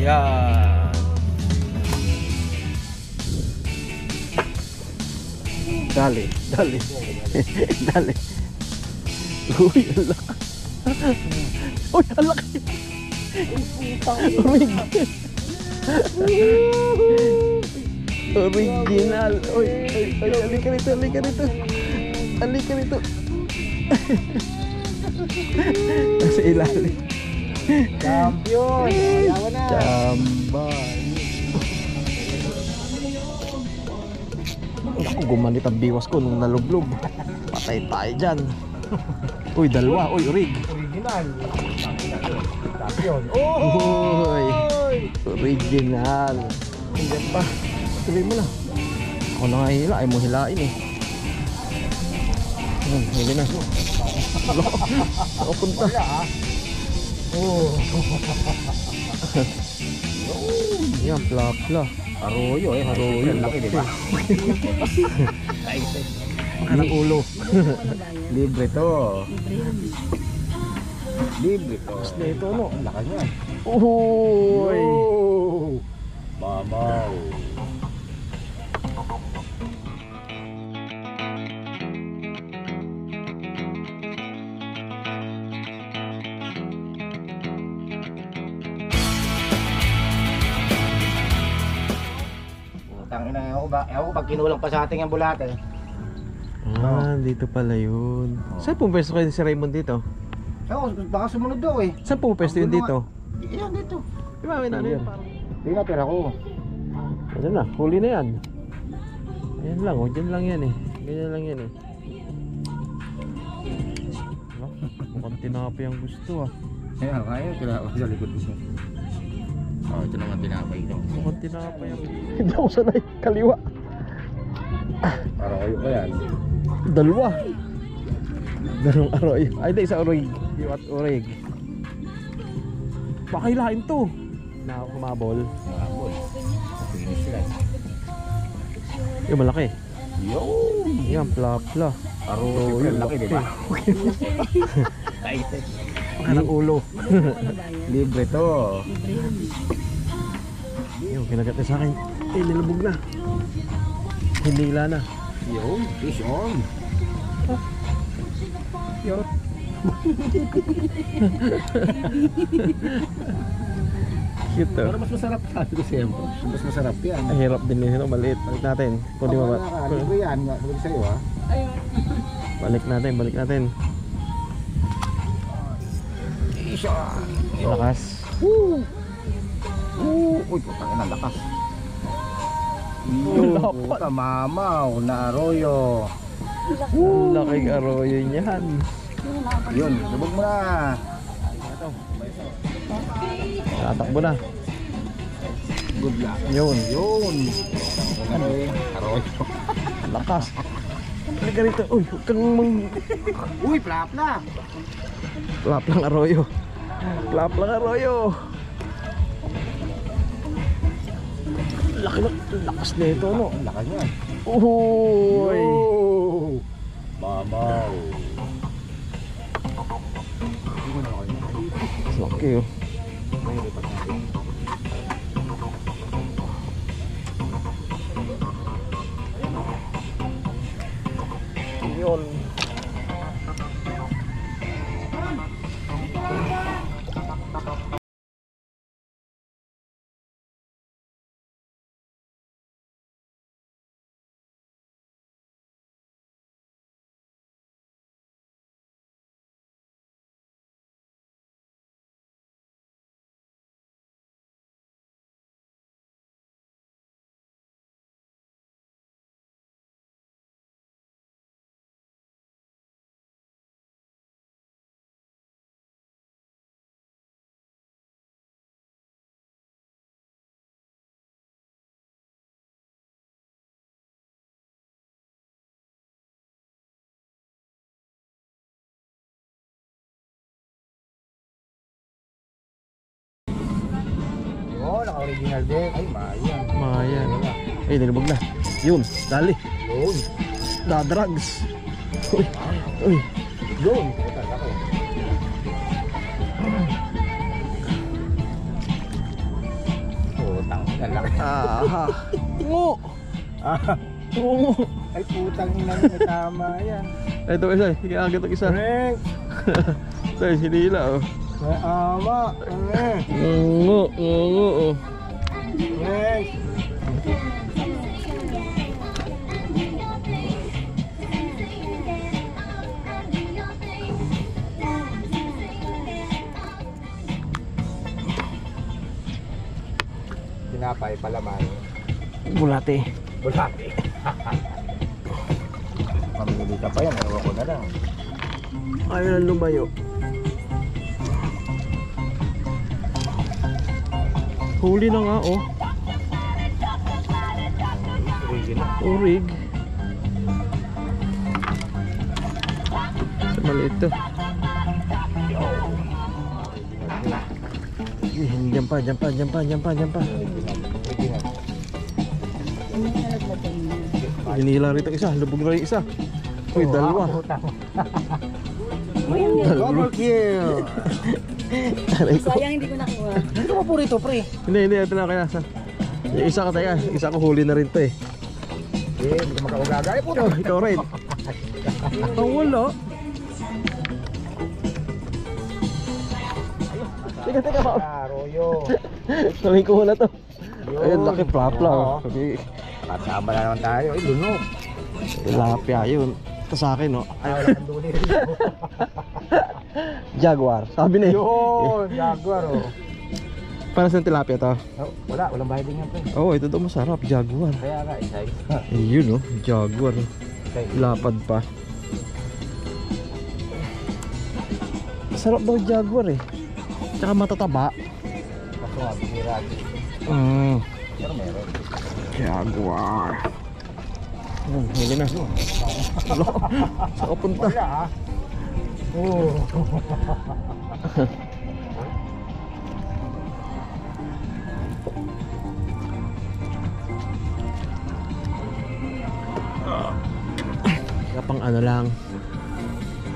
Yan. Dali, dali. Dali. Uy, ang laki. Uy, ang laki. Original. Uy, halika rito, halika rito. Halika rito. Nasa ilalim. Champion! Ayaw na! Chambay. Ako, gumanit ang biwas ko nung nalublob. Patay tayo dyan. Uy, dalawa. Uy, rig. Original! Champion! Uy, original. Hindi pa. Tuloy mo na. Ako na nga hila. Ay mo hilain eh. Hindi na. Ako punta. Oh! Yan, pla-pla. Arroyo eh. Arroyo. Laki diba? Anong ulo. Libre to. Libre to. Mas na ito, no? Ang laki niya. Uy! Mamaw. Tangina, ewan ko pag kinulang pa sa ating ang bulate. Ah, dito pala yun. Saan pumpesto kayo si Raymond dito? Ewan, baka sumunod daw eh. Saan pumpesto yun dito? Iyan dito. Di ba, ano yun? Hindi na pera ko. Ano na, huli na yan. Ayan lang, o dyan lang yan eh. Ganyan lang yan eh. Mukhang tinapay ang gusto ah. Ayan, kaya tinapay sa likod mo. Oh, ito naman tinapay ito. Mukhang tinapay ang gusto. Hindi ako sanay, kaliwa. Parang kayo pa yan. Dalawa. Dalawang aroy. Ay, di, isa orig. Iwat orig. Baka hilahin to. Na kumabol. Mabol. Finish sila. Yung malaki. Yun! Yan, pla-pla. Arroyo, laki diba? Tight eh. Anong ulo. Libre to. Yung kinagat niya sa akin. Eh, nilubog na. Hinila na. Yun, fish on. Yun. Cute to. Pero mas masarap sabi ko siyempre. Mas masarap yan. Ay, hirap din yun. Maliit. Balik natin. Kung di ba ba? Libre yan. Sabi sa'yo ha. Balik natin, balik natin. Isa. Lakas. Woo! Uy, putang ina, lakas. Lapat. Puta, mamaw na arroyo. Ang laking arroyo niyan. Yun, lubog mo na. Tatakbo na. Good luck. Yun. Yun. Ano eh? Arroyo. Lakas. Halika rito. Uy, huwag kang Uy, plap-plap. Plap lang arroyo. Plap lang arroyo. Laki na. Lakas na ito, no? Ang laki niya. Uy. Mamaw. Laki, oh. Yun. Oh, naka-original din. Ay, mayan. Mayan. Ay, nilubog na. Yun, dali. Yun. Dadrugs. Uy. Uy. Yun. Ito, laki. laki. Ah. Oo. Ah, Oo. ay putang ina mo, may tama yan. Ito isa, ikagit ang isa. Frank! Ito, sinila oh. May ama! Oo, oo, oo. Frank! Tinapay palaman. Bulate. Bulati. Mamili ka pa yan, ewan ko na lang. Ayaw na lumayo. Huli na nga oh. Original. Urig. Sa maliit to. Diyan pa, diyan pa, diyan pa, diyan pa, diyan pa. Original. Hinila rito isa, lubog na rin isa. Uy, dalawa. Double kill! Aray ko. Sayang hindi ko nakuha. Hindi ko pa po rito, pre. Hindi, ito na kaya sa. Yung isa ka tayo, isa ko huli na rin to eh. Hindi ko makaugaga. Ay puto! Oh, ikaw rin. Ang wala. Teka, pa. Arroyo. Sabi ko wala to. Ayun, laki plapla. Oo. Sabi, Kasama na naman tayo. Ay, lunok. tilapia yun. Ito sa akin, oh. Ay, wala kang duli rito. Jaguar. Sabi na Yun, Jaguar, oh. Para sa tilapia to. Oh, wala, walang bayad din yan, pre. Oo, ito daw masarap. Jaguar. Kaya nga, isay. Ayun, oh. Jaguar. Lapad pa. Sarap daw Jaguar eh. Tsaka matataba. Kaso nga, bihira. Pero meron. Jaguar. Huli na. Alo, saan ka punta? Wala, ha? Oh. Pang ano lang,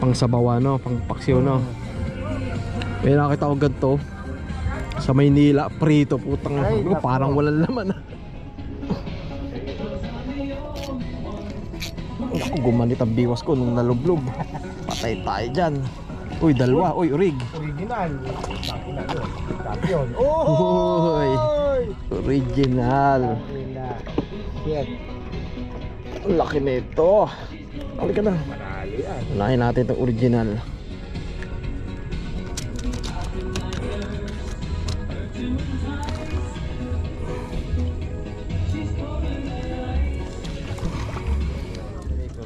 pang sabawa no, pang paksiw no. May nakita ko ganito sa Maynila, prito, putang Ay, ko, nako. parang walang laman. Ako, gumanit ang biwas ko nung nalublob. Patay tayo dyan. Uy, dalawa, uy, urig. Original. Takina, no? Champion. Uy, original. Takina. Shit. Ang laki nito. Halika na. Manali yan. Unahin natin itong original.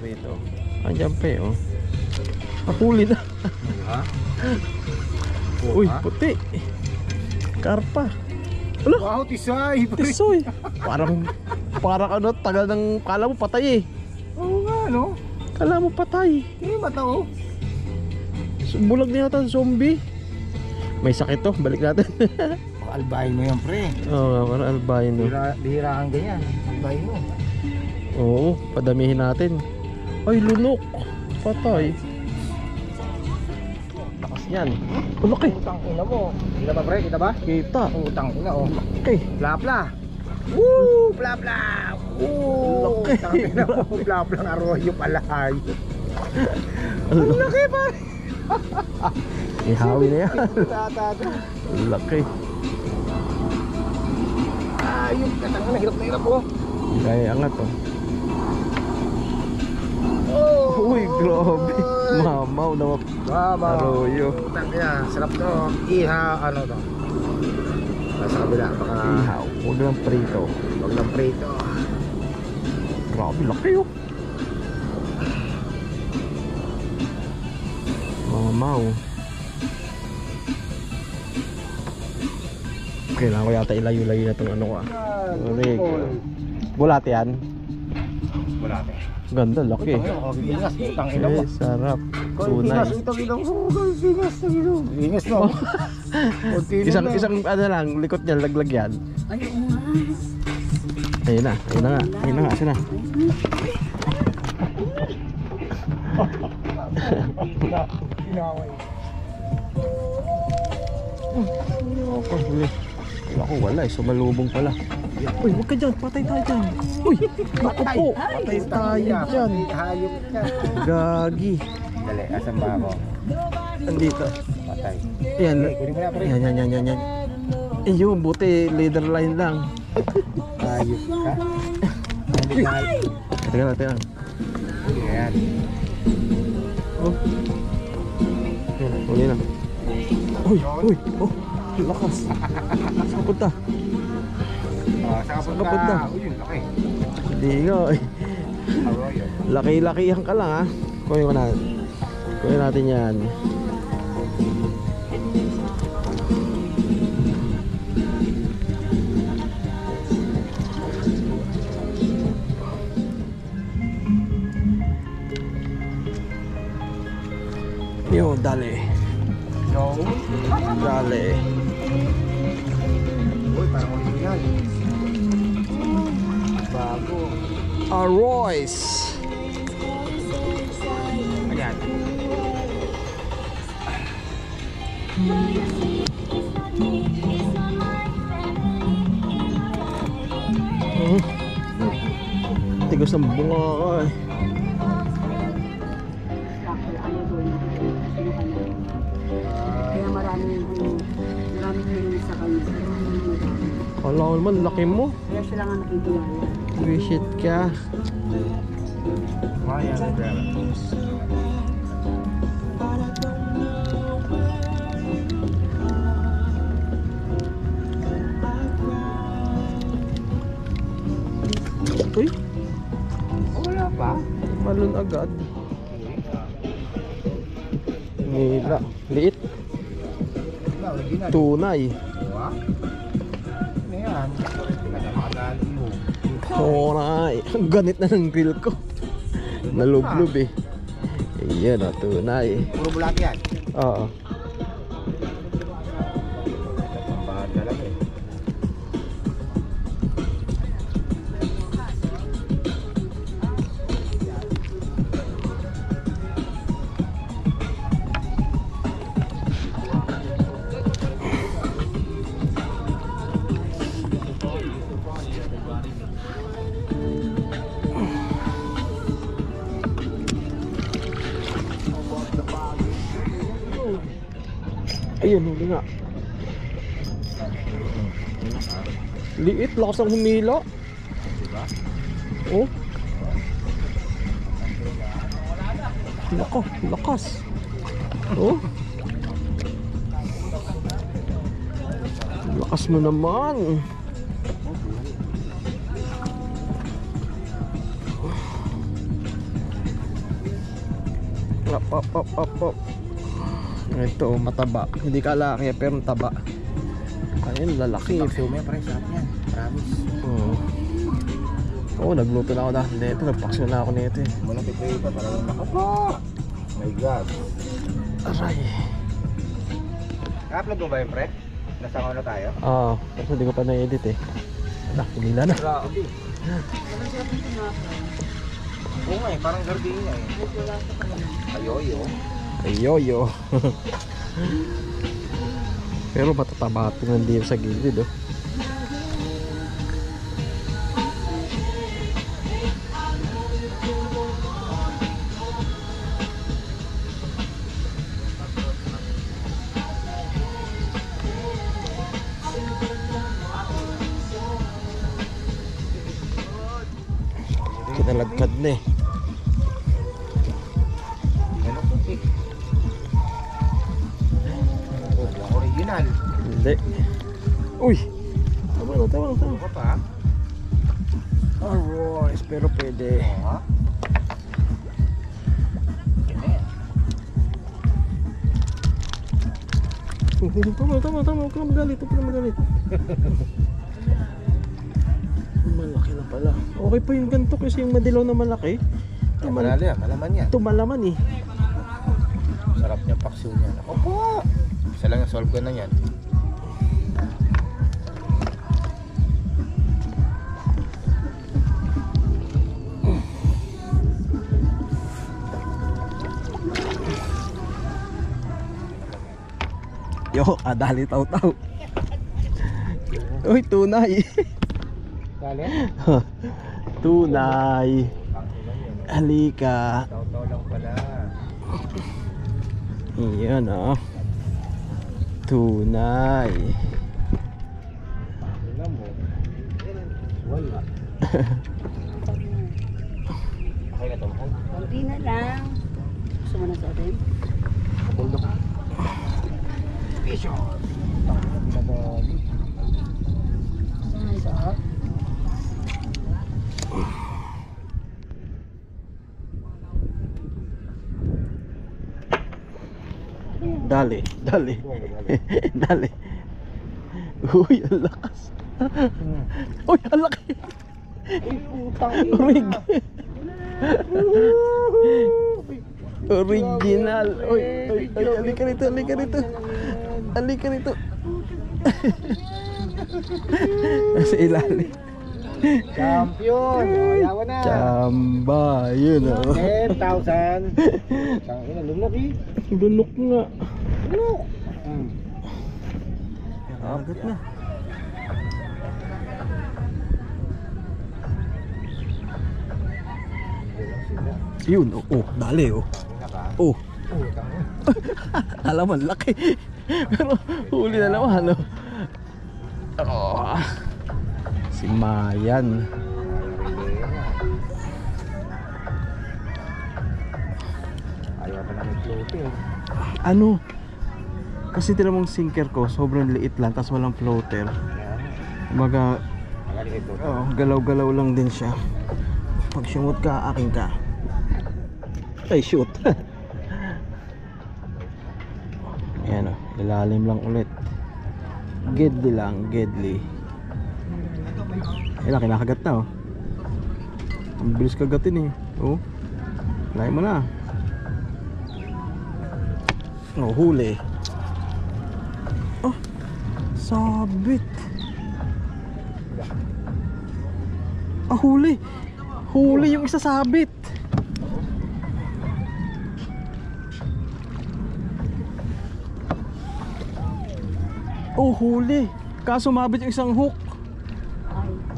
Rito. Andiyan pa eh, oh. Huli na. Ha? Uy, puti. Karpa. Ala, Wow, tisay. tisoy. Parang ano, tagal ng, kala mo patay eh. Oo nga, no? Kala mo patay. Hindi mata, oh. Bulag na yata zombie. May sakit to, balik natin. Baka albino yan, pre. Oo nga, parang albino. Bihira kang ganyan. Albino. Oo, padamihin natin. Ay, lunok. Patay. Lakas yan. Ang laki. Utang ina mo. Kita ba, pre? Kita ba? Kita. Utang ina, oh. Okay. Plapla. Woo! Plapla! Woo! Laki. Utang ina mo. Plapla ng arroyo pala. Ay. Ang Ang laki pa. Ihawi na yan. Tatado. Ang laki. Ayun, katang na. Hirap na hirap, oh. Kaya angat to. Oh! Uy, grabe. Mamaw na Mama. arroyo. Utang ina. Sarap to. Iha, ano to. Sa kabila. Baka Ihaw. Huwag lang prito. wag lang prito. Grabe, laki oh. Mamaw. Kailangan ko yata ilayo-layo na itong ano ko ah. Urig. Bulate yan. Wala te. Ganda, laki. Bingas, utang ina mo. Eh, sarap. Bingas, Tunay. utang ina mo. Bingas, bingas no. Konti na. Isang ano lang, likot niya, laglag yan. Ay, oo nga. Ayun na nga. Ayun na nga, asan na? Pinaway. Ako, huli. Ako, wala eh, sumalubong pala. Uy, huwag ka dyan. Patay tayo dyan. Uy, ako po. Patay tayo dyan. Hayop ka. Gagi. Dali, asan ba ako? Andito. Patay. Ayan. Okay, kunin mo na pre. Yan. Eh yun, buti leader line lang. Hayop ka. Hindi ka hayop. Teka lang. Ayan. Oh. Yan, huli na. Uy. Oh, lakas. Saan punta? Saan ka punta? punta? Uy, yun, laki. Hindi nga eh. Arroyo. Laki-lakihan ka lang ha. Kunin natin yan. Yo, dali. Dali. Uy, parang original. Bago. Arroys. Ayan. Tigas ng bunga ka eh. Kaya maraming nililisa sa kanya. Kala ko naman, laki mo. Kaya sila nga nakikilala. Visit ka. Ayan, ayan. Uy, Wala pa. malun agad. Nila. Liit. Wala, original. Tunay. Diba? Ano yan? Kaya makadali mo. Tunay. Ang ganit na ng grill ko. Nalublob eh. Ayan o, tunay. Puro bulat yan. Oo. Sambahan talaga eh. Ayun, huli nga. Liit, lakas ang humila. Diba? Oh. Lakas. Oh. Lakas mo naman. Up. Ito, mataba. Hindi kalaki, pero taba. Ayun, lalaki. Paksiw mo yan, pre. Sarap yan. Promise. Oo, nagluto na ako dahil nito. Nagpaksyo na ako nito eh. Muna pipray pa. Parang nakapa. My God. Aray. Na-upload mo ba yun, pre? Nasa ano tayo? Kasi hindi ko pa na-edit eh. Pinila na. Grabe. Oo nga eh, parang gardenia eh. Ayoyo. Ayoyo. Pero matataba ito nandiyo sa gilid oh. Kinalagkad na eh. Ano puti? Oh, original. Hindi. Uy! Tama na. Ano ka pa? Alright, pero pwede. Oo nga. Tama. Huwag ka na magalit. Malaki na pala. Okay pa yung ganito kasi yung madilaw na malaki. Malala yan, malaman yan. Ito malaman eh. Sarap niya paksiw niya. Ako po! Isa lang solve ko na yan. Yo, adali taw-taw. Uy, tunay. Dali. Tunay. Halika. Taw-taw lang pala. Iyan oh. Tunay. Tingnan mo. Wala. Okay na to, mahal. Kunti na lang. Gusto mo na sa atin? Kapulok. Pisyo. Pinadali. Ay, sarap. Dali, dali. Dali. Uy, ang lakas. Uy, ang laki. Rig. Original. Uy, uy, uy, halika rito, halika rito. Halika rito. Nasa ilalim. Champion! O, yawa na! Chamba, yun oh. 10,000! Tangina, lumok eh! Lunok nga. Lumok! Agad na. Yun, oh, oh, dali oh. Oh. Alam mo, laki. Pero huli na naman, oh. Oh. Si Mayan. Ayaw pa namin floating. Ano? Kasi tira mong sinker ko, sobrang liit lang, tapos walang floater. Kumbaga, Magaling ito. oh, galaw-galaw lang din siya. Pag sumot ka, akin ka. Ay, shoot. Ayan o, ilalim lang ulit. Gedli lang, gedli. Ayan, kinakagat na oh. Ang bilis kagatin eh. Oh, layo mo na. Oh, huli. Oh, sabit. Ah, huli. Huli yung isa sabit. Oh, huli. Kaso mabit yung isang hook.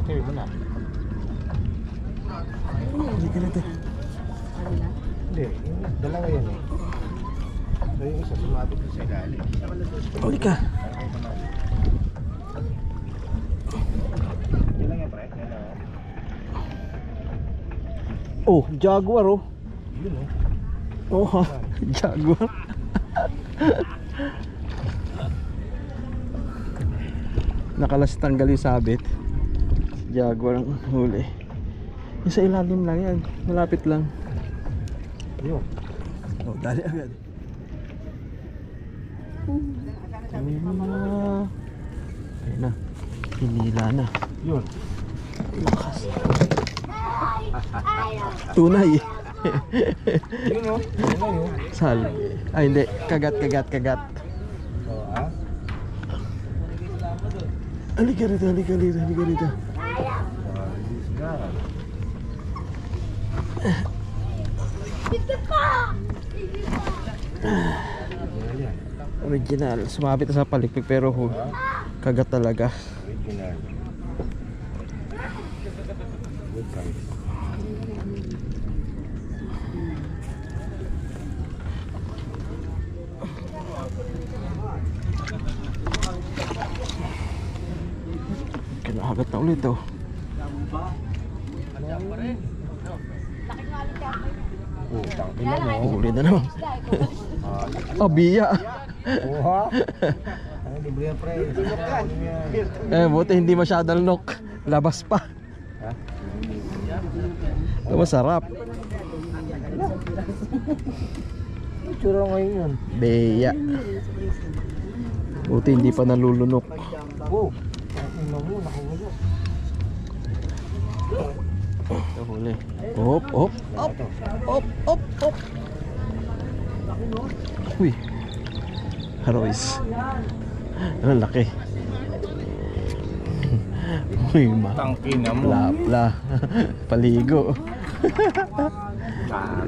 Okay mo na. Hindi ka natin. Ano na? Hindi, dalawa yan eh. So yung isa sumabit sa ilalim. Huli ka. Yan lang yan, pre. Yan lang. Oh, jaguar oh. Yun oh. Oh ha, jaguar. Nakalas tanggal yung sabit. Jaguar ang huli. Yung sa ilalim lang yan. Malapit lang. Yun. Oh, dali agad. Ayun na. Hinila na. Yun. Lakas. Tunay. Yun oh. Yun oh yun. Sal. Ay hindi. Kagat, kagat, kagat. Oo ah. Halika rito, halika rito, halika rito. Original. Sumabit na sa palikpik pero kagat talaga. Original. Good size. Kinakagat na ulit oh. Utang ina mo. Huli na naman. Oh, biya. Oha. Ay, libre yan, pre. Buti hindi masyadong lock. Labas pa. Ha? Ito masarap. Itsura ngayon yun. Biya. Buti hindi pa nalulunok. Oh. Ang ina mo, nakahulog. Ito huli. Hop, hop, hop, hop, hop, hop. Uy. Harois. Ano laki. Uy, Tangkina mo. pla. Paligo.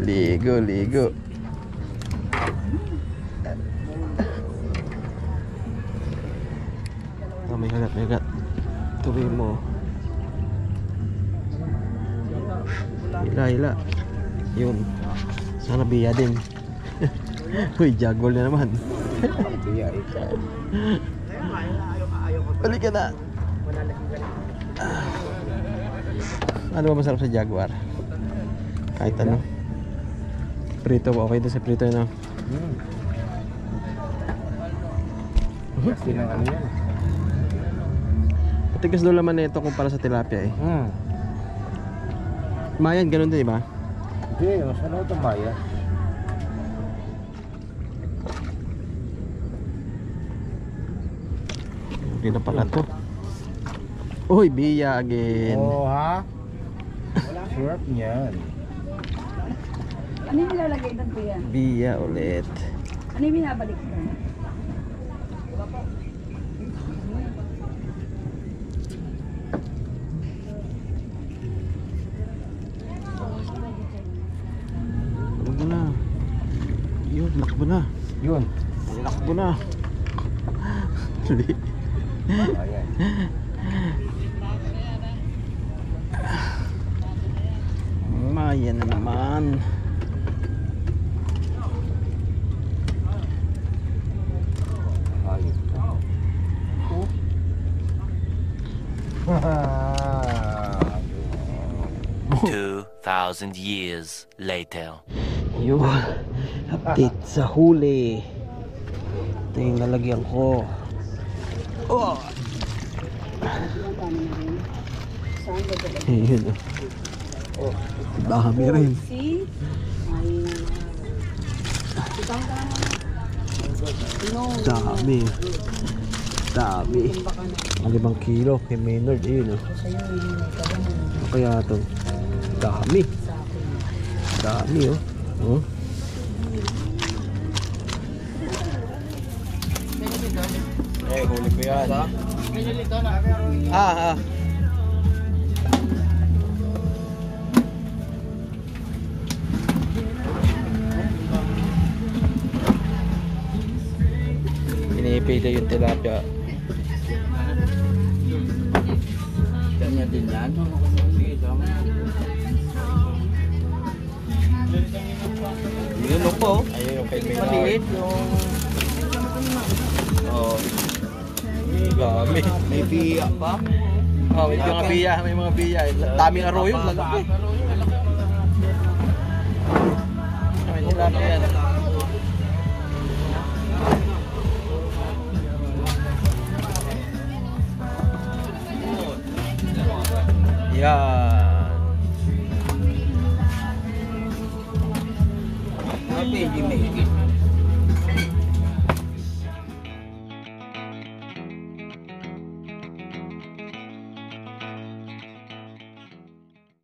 Ligo, ligo. Oh, may kagat, may kagat. Tuloy mo. Hila. Yun. Sana biya din. Uy, jaguar na naman. Biya eh. Balik ka na. Ano ba masarap sa jaguar? Kahit ano. Prito, okay din sa prito no? Kasi ng ano yan. Matigas daw laman na ito kumpara sa tilapia eh. Mayan, ganun din diba? Hindi, mas ano ito maya? Hindi na pala to. Uy, biya again. Oo ha? Sarap niyan. Ano yung nilalagay ng kuya? Biya ulit. Ano yung binabalik ko? Huwag na. Yun, lakbo na. Yun. Lakbo na. Hindi. Ayan. Maya na naman. Ayun. 2,000 years later. Yun. Update sa huli. Ito yung lalagyan ko. Oh! Saan ba talaga? Ayun. Oh. Dami rin. See? Ay. Itang ka naman. No. Dami. Dami. Baka na. Ang 5 kilo kay Maynard. Ayun oh. Sa'yo, hindi ka ba mo? Ano kaya ito? Dami. Sa akin. Dami oh. Oh. Eh, huli ko yan. Ah. Pinipili yung tilapia. Kanya din yan. Yun po. Ayun yung kay Maliit yung... Oh. Dami. May biya pa. Oh, may mga biya, may mga biya. Daming arroyo, lalaki. May tilapia yan. Yan. Happy, hindi may higit.